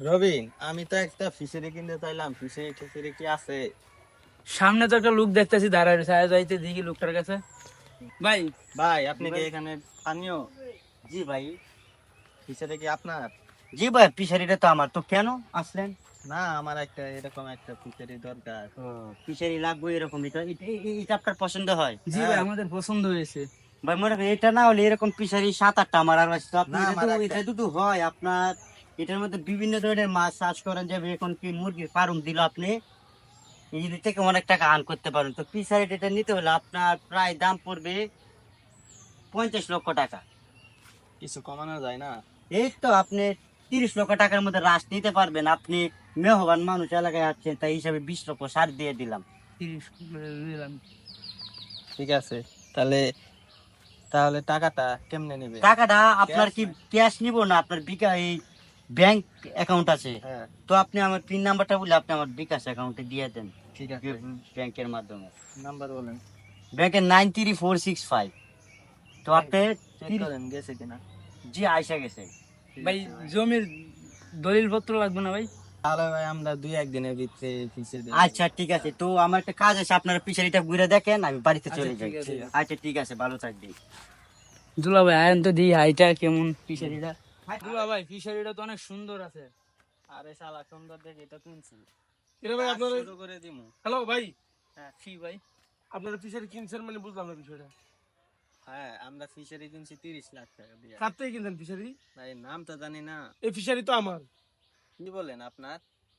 রবিন, আমি তো একটা ফিশারি কিনতে চাইলাম, ফিশারি টিশারি কি আছে? সামনে তো একটা লোক দেখতেছি দাঁড়ায় ছায়া যাইতে দেখি লোকটার কাছে। ভাই, ভাই আপনি জি কি ভাই। এখানে স্থানীয়? জি ভাই। ফিশারি কি আপনার? জি ভাই, ফিশারিটা তো আমার। তো কেন আসলেন? না, আমার একটা এরকম একটা ফিশারি দরকার। ফিশারি লাগবে এরকম, এটা আপনার পছন্দ হয়? জি ভাই, হ্যাঁ। আমাদের পছন্দ হয়েছে। ভাই মনে করেন এটা না হলে এরকম ফিশারি 7-8টা আমার আর আছে। তো আপনি না, আমার একটা। এটা দুটো হয় আপনার। এটার মধ্যে বিভিন্ন ধরনের মাছ চাষ করেন যাবে। এখন কি মুরগির ফার্ম দিল আপনি, এই থেকে অনেক টাকা আর্ন করতে পারেন। তো ফিশারি এটা নিতে হলে আপনার প্রায় দাম পড়বে 50 লক্ষ টাকা। কিছু কমানো যায় না? এই তো আপনি 30 লক্ষ টাকার মধ্যে রাস নিতে পারবেন। আপনি মেহবান মানুষ এলাকায় আছেন, তাই হিসাবে 20 লক্ষ ছাড় দিয়ে দিলাম। 30 নিলাম। ঠিক আছে, তাহলে তাহলে টাকাটা কেমনে নেবে? টাকাটা আপনার Cash কি না? ক্যাশ নিব না আপনার এই ব্যাংক অ্যাকাউন্ট আছে? হ্যাঁ, তো আপনি আমার পিন নাম্বারটা বলে আপনি আমার বিকাশ অ্যাকাউন্টে দিয়ে দেন। ঠিক আছে। ব্যাংকের মাধ্যমে নাম্বার বলেন। ব্যাংকের 93465। তো আপনি চেক করেন গেছে কিনা। জি আইসা গেছে। ভাই, জমির দলিল পত্র লাগবে না ভাই? তাহলে ভাই আমরা 2-1 দিনের ভিতরে ফিশারি আচ্ছা ঠিক আছে, তো আমার একটা কাজ আছে, আপনারা ফিশারিটা ঘুরে দেখেন, আমি বাড়িতে চলে আচ্ছা, যাই। ঠিক আছে। আচ্ছা ঠিক আছে, ভালো থাকবেন। দুলা ভাই, আয়ন তো দিই হাইটা কেমন ফিশারিটা। দুলা ভাই, ফিশারিটা তো অনেক সুন্দর আছে। আরে শালা সুন্দর দেখে তো কিনছি। এরা ভাই আপনারা, শুরু করে দিমু। হ্যালো ভাই, হ্যাঁ, ফি ভাই। আপনারা ফিশারি কিনছেন মানে বুঝলাম না বিষয়টা। হ্যাঁ, আমরা ফিশারি কিনছি 30 লাখ টাকা দিয়ে। কার থেকে কিনছেন ফিশারি? ভাই নাম তো জানি না। এই ফিশারি তো আমার। কি বলেন আপনার?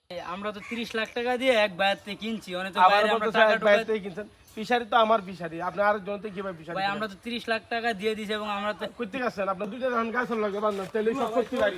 এই আমরা তো 30 লাখ টাকা দিয়ে এক বাইর থেকে কিনছি, অনেক তো আবার বাইরে আমরা বলতেছে টাকা এক বাইরে ঢোকাই। থেকে কিনছেন। ফিশারি তো আমার ফিশারি, আপনি আরেকজন থেকে কিভাবে ফিশারি ভাই, আমরা তো 30 লাখ টাকা দিয়ে দিছি এবং আমরা তো করতে গেছেন? আপনার দুইটা যখন গাছ লাগবে বান্ধব, তাহলে সব করতে পারি।